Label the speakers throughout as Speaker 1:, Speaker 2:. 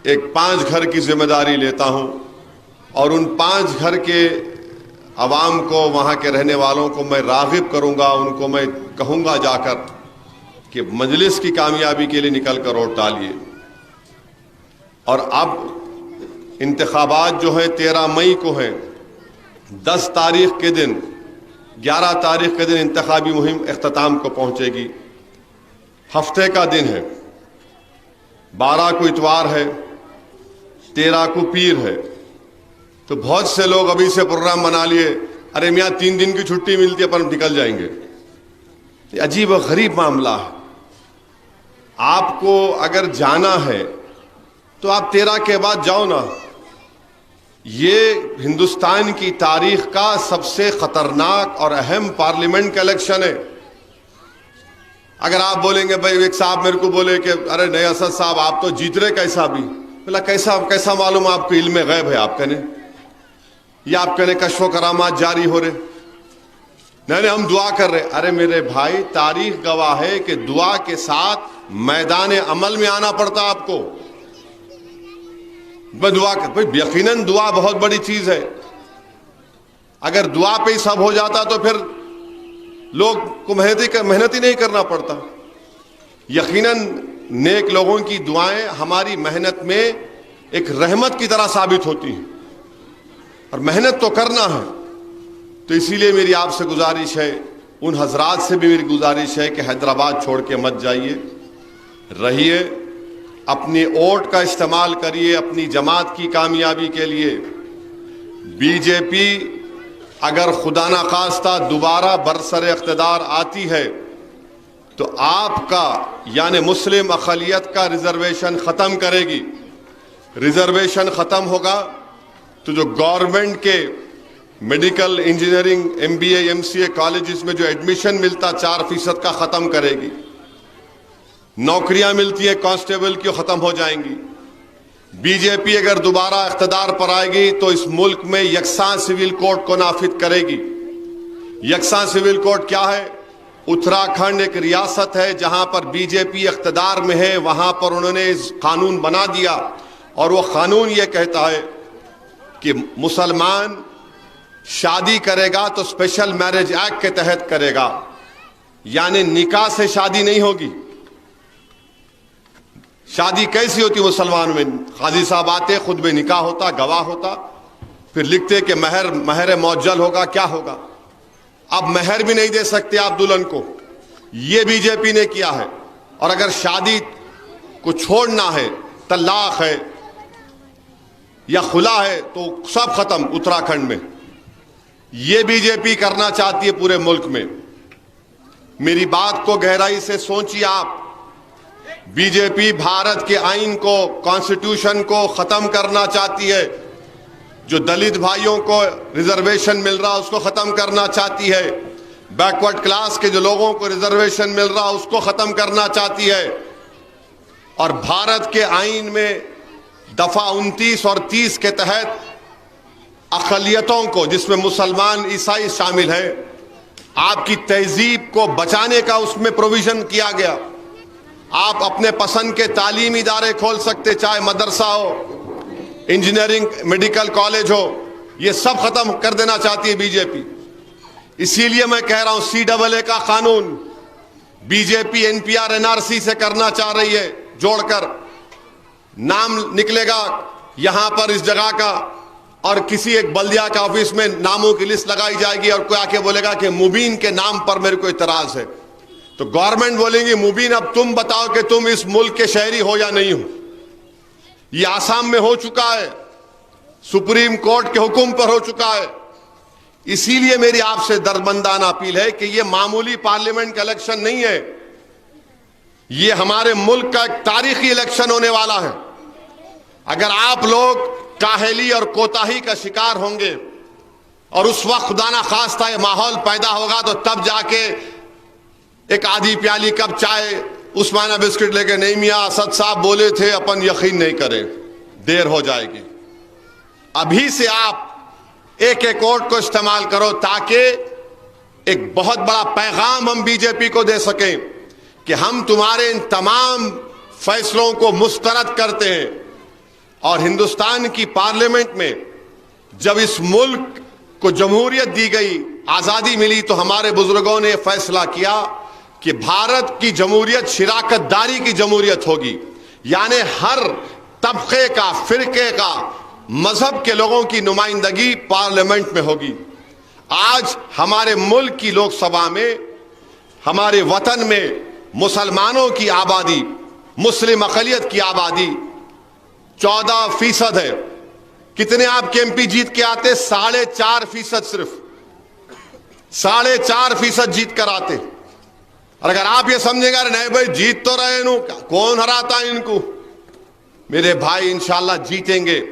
Speaker 1: एक 5 घर की जिम्मेदारी लेता हूं और उन 5 घर के अवाम को, वहां के रहने वालों को मैं राग़िब करूंगा, उनको मैं कहूंगा जाकर कि मजलिस की कामयाबी के लिए निकल कर वोट डालिए। और अब इंतखाबात जो है 13 मई को है, 10 तारीख के दिन, 11 तारीख के दिन इंतखाबी मुहिम इख्तिताम को पहुंचेगी। हफ्ते का दिन है, 12 को इतवार है, 13 को पीर है। तो बहुत से लोग अभी से प्रोग्राम बना लिए, अरे मियाँ 3 दिन की छुट्टी मिलती है अपन निकल जाएंगे। ये अजीब और गरीब मामला है। आपको अगर जाना है तो आप 13 के बाद जाओ ना। ये हिंदुस्तान की तारीख का सबसे खतरनाक और अहम पार्लियामेंट का इलेक्शन है। अगर आप बोलेंगे, भाई एक साहब मेरे को बोले कि अरे नहीं असद साहब आप तो जीत रहे, कैसा भी? बोला कैसा मालूम आपको? इल्म गैब है आप कहने, या आप कहने कश्फ करामात जारी हो रहे? नहीं हम दुआ कर रहे। अरे मेरे भाई, तारीख गवाह है कि दुआ के साथ मैदान अमल में आना पड़ता आपको। दुआ कर भाई, यकीनन दुआ बहुत बड़ी चीज है। अगर दुआ पे ही सब हो जाता तो फिर लोग को मेहनत ही नहीं करना पड़ता। यकीनन नेक लोगों की दुआएं हमारी मेहनत में एक रहमत की तरह साबित होती हैं, और मेहनत तो करना है। तो इसीलिए मेरी आपसे गुजारिश है, उन हजरात से भी मेरी गुजारिश है कि हैदराबाद छोड़ के मत जाइए, रहिए, अपनी वोट का इस्तेमाल करिए अपनी जमात की कामयाबी के लिए। बीजेपी अगर खुदा ना खास्ता दोबारा बरसरे इख्तिदार आती है तो आपका यानी मुस्लिम अक़लियत का रिजर्वेशन ख़त्म करेगी। रिजर्वेशन ख़त्म होगा तो जो गवर्नमेंट के medical, engineering, MBA, MCA colleges में जो एडमिशन मिलता 4% का ख़त्म करेगी। नौकरियां मिलती है कांस्टेबल की, ख़त्म हो जाएंगी। बीजेपी अगर दोबारा इख्तिदार पर आएगी तो इस मुल्क में यकसा सिविल कोड को नाफिज करेगी। यकसा सिविल कोड क्या है? उत्तराखंड एक रियासत है जहां पर बीजेपी इख्तिदार में है, वहां पर उन्होंने इस कानून बना दिया, और वो कानून ये कहता है कि मुसलमान शादी करेगा तो स्पेशल मैरिज एक्ट के तहत करेगा, यानी निकाह से शादी नहीं होगी। शादी कैसी होती मुसलमान में? काजी साहब आते, खुद में निकाह होता, गवाह होता, फिर लिखते कि महर मौज्जल होगा, क्या होगा। अब महर भी नहीं दे सकते आप दुल्हन को, ये बीजेपी ने किया है। और अगर शादी को छोड़ना है, तलाक है या खुला है, तो सब खत्म उत्तराखंड में। ये बीजेपी करना चाहती है पूरे मुल्क में। मेरी बात को गहराई से सोचिए आप। बीजेपी भारत के आइन को, कॉन्स्टिट्यूशन को खत्म करना चाहती है। जो दलित भाइयों को रिजर्वेशन मिल रहा उसको खत्म करना चाहती है। बैकवर्ड क्लास के जो लोगों को रिजर्वेशन मिल रहा उसको खत्म करना चाहती है। और भारत के आइन में दफा 29 और 30 के तहत अक़लियतों को, जिसमें मुसलमान, ईसाई शामिल है, आपकी तहजीब को बचाने का उसमें प्रोविजन किया गया। आप अपने पसंद के तालीमी इदारे खोल सकते, चाहे मदरसा हो, इंजीनियरिंग, मेडिकल कॉलेज हो, ये सब खत्म कर देना चाहती है बीजेपी। इसीलिए मैं कह रहा हूं CAA का कानून बीजेपी NPR NRC से करना चाह रही है, जोड़कर नाम निकलेगा यहां पर इस जगह का, और किसी एक बल्दिया के ऑफिस में नामों की लिस्ट लगाई जाएगी, और कोई आके बोलेगा कि मुबीन के नाम पर मेरे को इतराज है, तो गवर्नमेंट बोलेंगे मुबीन अब तुम बताओ कि तुम इस मुल्क के शहरी हो या नहीं हो। ये आसाम में हो चुका है, सुप्रीम कोर्ट के हुक्म पर हो चुका है। इसीलिए मेरी आपसे दर्दमंदाना अपील है कि ये मामूली पार्लियामेंट का इलेक्शन नहीं है, ये हमारे मुल्क का एक तारीखी इलेक्शन होने वाला है। अगर आप लोग काहली और कोताही का शिकार होंगे और उस वक्त खुदा ना खास्ता ये माहौल पैदा होगा, तो तब जाके एक आधी प्याली कप चाय, उस्माना बिस्किट लेके, नहीं मियाँ असद साहब बोले थे, अपन यकीन नहीं करें, देर हो जाएगी। अभी से आप एक एक वोट को इस्तेमाल करो ताकि एक बहुत बड़ा पैगाम हम बीजेपी को दे सकें कि हम तुम्हारे इन तमाम फैसलों को मुस्तरद करते हैं। और हिंदुस्तान की पार्लियामेंट में जब इस मुल्क को जमहूरियत दी गई, आजादी मिली, तो हमारे बुजुर्गों ने फैसला किया कि भारत की जमहूरियत शिराकतदारी की जमहूरियत होगी, यानी हर तबके का, फिरके का, मजहब के लोगों की नुमाइंदगी पार्लियामेंट में होगी। आज हमारे मुल्क की लोकसभा में, हमारे वतन में मुसलमानों की आबादी, मुस्लिम अकलियत की आबादी 14% है। कितने आपके एमपी जीत के आते? 4.5%, सिर्फ 4.5% जीत कर आते। और अगर आप ये समझेंगे नहीं भाई जीत तो रहे नु, कौन हराता है इनको, मेरे भाई इंशाल्लाह जीतेंगे,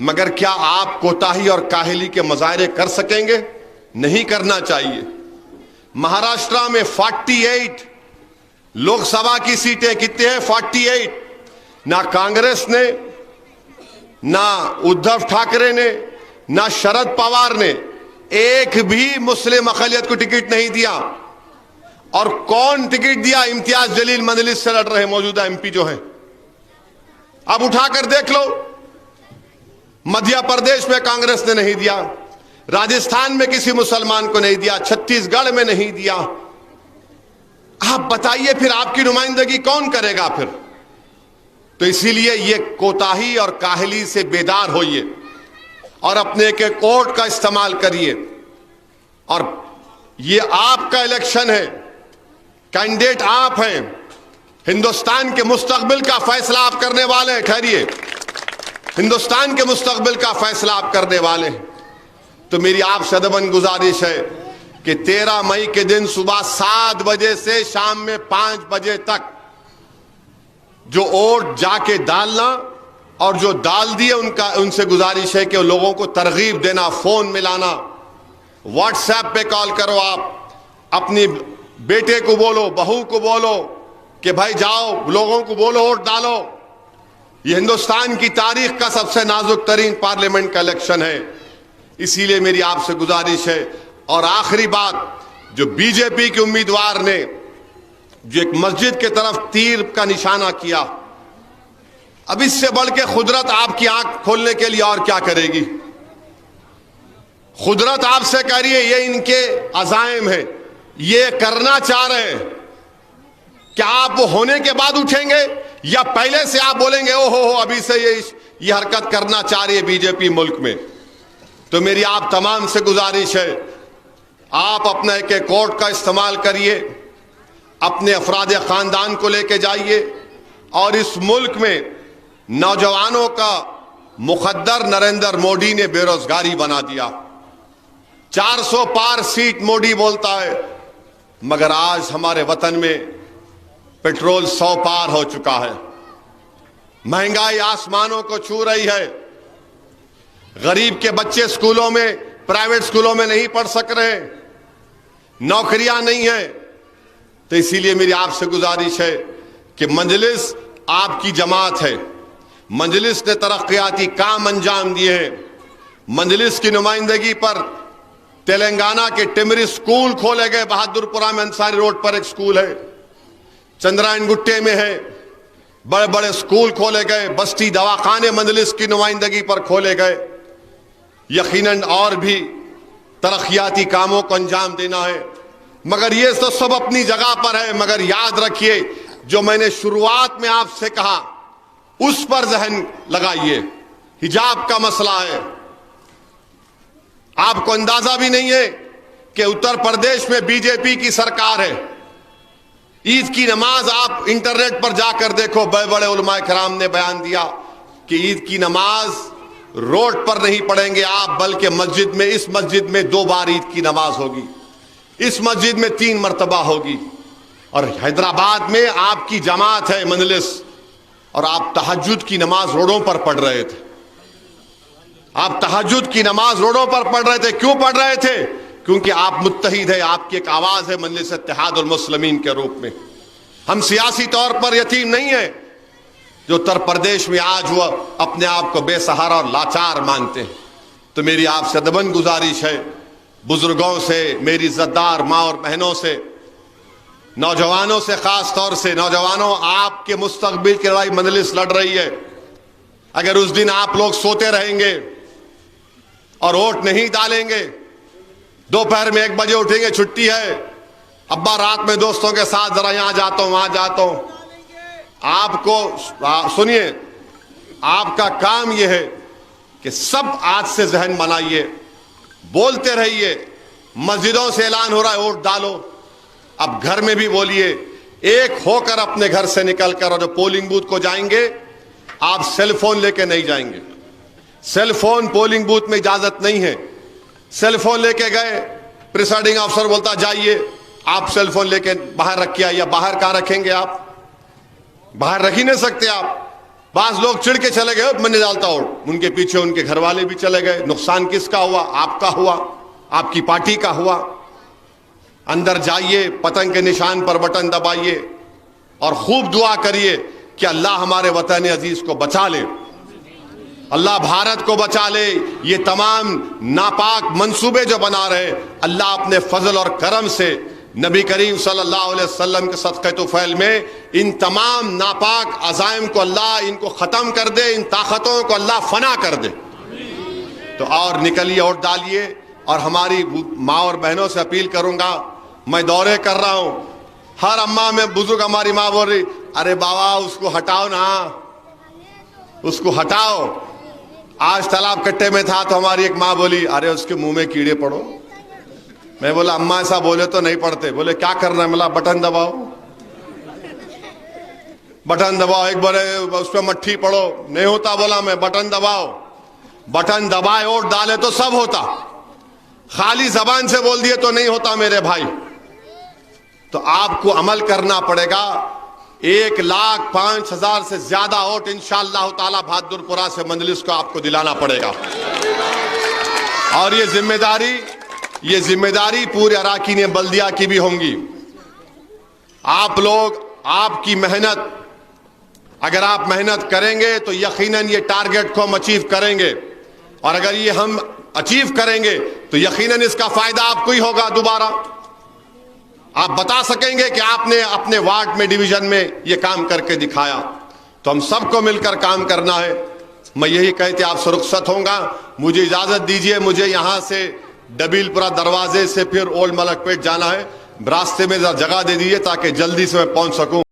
Speaker 1: मगर क्या आप कोताही और काहिली के मुजाहरे कर सकेंगे? नहीं करना चाहिए। महाराष्ट्र में 48 लोकसभा की सीटें कितने हैं? 48। ना कांग्रेस ने, ना उद्धव ठाकरे ने, ना शरद पवार ने एक भी मुस्लिम अकलियत को टिकट नहीं दिया। और कौन टिकट दिया? इम्तियाज जलील मंजलिस से लड़ रहे मौजूदा एमपी जो हैं। अब उठाकर देख लो, मध्य प्रदेश में कांग्रेस ने नहीं दिया, राजस्थान में किसी मुसलमान को नहीं दिया, छत्तीसगढ़ में नहीं दिया। आप बताइए फिर आपकी नुमाइंदगी कौन करेगा फिर? तो इसीलिए ये कोताही और काहली से बेदार होइए और अपने के कोर्ट का इस्तेमाल करिए। और ये आपका इलेक्शन है, कैंडिडेट आप हैं, हिंदुस्तान के मुस्तकबिल का फैसला आप करने वाले हैं। ठहरिए, हिंदुस्तान के मुस्तकबिल का फैसला आप करने वाले हैं। तो मेरी आपसे अदबन गुजारिश है कि 13 मई के दिन सुबह 7 बजे से शाम में 5 बजे तक जो वोट जाके डालना, और जो डाल दिए उनसे गुजारिश है कि लोगों को तरगीब देना, फोन मिलाना, व्हाट्सएप पे कॉल करो, आप अपनी बेटे को बोलो, बहू को बोलो कि भाई जाओ, लोगों को बोलो वोट डालो। ये हिंदुस्तान की तारीख का सबसे नाजुक तरीन पार्लियामेंट का इलेक्शन है, इसीलिए मेरी आपसे गुजारिश है। और आखिरी बात, जो बीजेपी के उम्मीदवार ने जो एक मस्जिद के तरफ तीर का निशाना किया, अब इससे बढ़ के खुदरत आपकी आंख खोलने के लिए और क्या करेगी? खुदरत आपसे कह रही है, ये इनके अज़ाइम है, ये करना चाह रहे हैं। क्या आप वो होने के बाद उठेंगे या पहले से आप बोलेंगे ओ हो अभी से ये हरकत करना चाह रही है बीजेपी मुल्क में? तो मेरी आप तमाम से गुजारिश है, आप अपने एक कोर्ट का इस्तेमाल करिए, अपने अफराद खानदान को लेके जाइए और इस मुल्क में नौजवानों का मुकद्दर नरेंद्र मोदी ने बेरोजगारी बना दिया। 400 पार सीट मोदी बोलता है, मगर आज हमारे वतन में पेट्रोल 100 पार हो चुका है, महंगाई आसमानों को छू रही है, गरीब के बच्चे स्कूलों में, प्राइवेट स्कूलों में नहीं पढ़ सक रहे, नौकरियां नहीं है। तो इसीलिए मेरी आपसे गुजारिश है कि मजलिस आपकी जमात है, मजलिस ने तरक्याती काम अंजाम दिए हैं। मजलिस की नुमाइंदगी पर तेलंगाना के टिमरी स्कूल खोले गए, बहादुरपुरा में अंसारी रोड पर एक स्कूल है, चंद्रायन गुट्टे में है, बड़े बड़े स्कूल खोले गए, बस्ती दवाखाने मजलिस की नुमाइंदगी पर खोले गए। यकीनन और भी तरक्याती कामों को अंजाम देना है, मगर ये तो सब अपनी जगह पर है। मगर याद रखिए, जो मैंने शुरुआत में आपसे कहा उस पर जहन लगाइए। हिजाब का मसला है, आपको अंदाजा भी नहीं है कि उत्तर प्रदेश में बीजेपी की सरकार है। ईद की नमाज आप इंटरनेट पर जाकर देखो, बड़े बड़े उलमाए कराम ने बयान दिया कि ईद की नमाज रोड पर नहीं पढ़ेंगे आप, बल्कि मस्जिद में, इस मस्जिद में 2 बार ईद की नमाज होगी, इस मस्जिद में 3 मरतबा होगी। और हैदराबाद में आपकी जमात है मजलिस, और आप तहज्जुद की नमाज रोडों पर पढ़ रहे थे। आप तहज्जुद की नमाज रोडों पर पढ़ रहे थे। क्यों पढ़ रहे थे? क्योंकि आप मुत्तहिद है, आपकी एक आवाज है मजलिस इत्तेहादुल मुस्लिमीन के रूप में। हम सियासी तौर पर यतीम नहीं है जो उत्तर प्रदेश में आज वह अपने आप को बेसहारा और लाचार मानते हैं। तो मेरी आपसे अदबन गुजारिश है, बुजुर्गों से, मेरी इज्जतदार माँ और बहनों से, नौजवानों से, खास तौर से नौजवानों, आपके मुस्तकबिल की लड़ाई मजलिस लड़ रही है। अगर उस दिन आप लोग सोते रहेंगे और वोट नहीं डालेंगे, दोपहर में 1 बजे उठेंगे, छुट्टी है, अब्बा रात में दोस्तों के साथ जरा यहां जाता हूं वहां जाता हूं, आपको सुनिए, आपका काम यह है कि सब आज से जहन बनाइए, बोलते रहिए। मस्जिदों से ऐलान हो रहा है वोट डालो, अब घर में भी बोलिए, एक होकर अपने घर से निकलकर, और जो पोलिंग बूथ को जाएंगे आप सेल फोन लेके नहीं जाएंगे। सेल फोन पोलिंग बूथ में इजाजत नहीं है। सेल फोन लेके गए, प्रिसाइडिंग अफसर बोलता जाइए, आप सेल फोन लेके बाहर रख के आइए। बाहर कहां रखेंगे आप? बाहर रख ही नहीं सकते आप। बास लोग चिढ़ के चले गए, मैं नहीं डालता वोट, उनके पीछे उनके घर वाले भी चले गए। नुकसान किसका हुआ? आपका हुआ, आपकी पार्टी का हुआ। अंदर जाइए, पतंग के निशान पर बटन दबाइए और खूब दुआ करिए कि अल्लाह हमारे वतन अजीज को बचा ले, अल्लाह भारत को बचा ले। ये तमाम नापाक मंसूबे जो बना रहे, अल्लाह अपने फजल और करम से नबी करीम सल्लल्लाहु अलैहि वसल्लम के सदक़े तुफ़ैल में इन तमाम नापाक अज़ाइम को अल्लाह इनको ख़त्म कर दे, इन ताकतों को अल्लाह फना कर दे। तो और निकलिए, वोट डालिए। और हमारी माँ और बहनों से अपील करूंगा, मैं दौरे कर रहा हूं, हर अम्मा में बुजुर्ग हमारी माँ बोल रही, अरे बाबा उसको हटाओ ना, उसको हटाओ। आज तालाब कट्टे में था तो हमारी एक माँ बोली, अरे उसके मुंह में कीड़े पड़ो। मैं बोला अम्मा ऐसा बोले तो नहीं पड़ते। बोले क्या करना है? बोला बटन दबाओ, बटन दबाओ, एक बार उस पर मट्ठी पड़ो। नहीं होता। बोला मैं बटन दबाओ, बटन दबाए वोट डाले तो सब होता, खाली जबान से बोल दिए तो नहीं होता मेरे भाई। तो आपको अमल करना पड़ेगा। 1,05,000 से ज्यादा वोट इंशाअल्लाह ताला बहादुरपुरा से मंजलिस को आपको दिलाना पड़ेगा। और ये जिम्मेदारी पूरे अराकीन बल्दिया की भी होंगी। आप लोग, आपकी मेहनत, अगर आप मेहनत करेंगे तो यकीनन ये टारगेट को हम अचीव करेंगे। और अगर ये हम अचीव करेंगे तो यकीनन इसका फायदा आपको ही होगा। दोबारा आप बता सकेंगे कि आपने अपने वार्ड में, डिवीजन में ये काम करके दिखाया। तो हम सबको मिलकर काम करना है। मैं यही कहते आप सुरक्षित होगा। मुझे इजाजत दीजिए, मुझे यहां से डबीलपुरा दरवाजे से फिर ओल्ड मलकपेट जाना है। रास्ते में जगह दे दीजिए ताकि जल्दी से मैं पहुंच सकूं।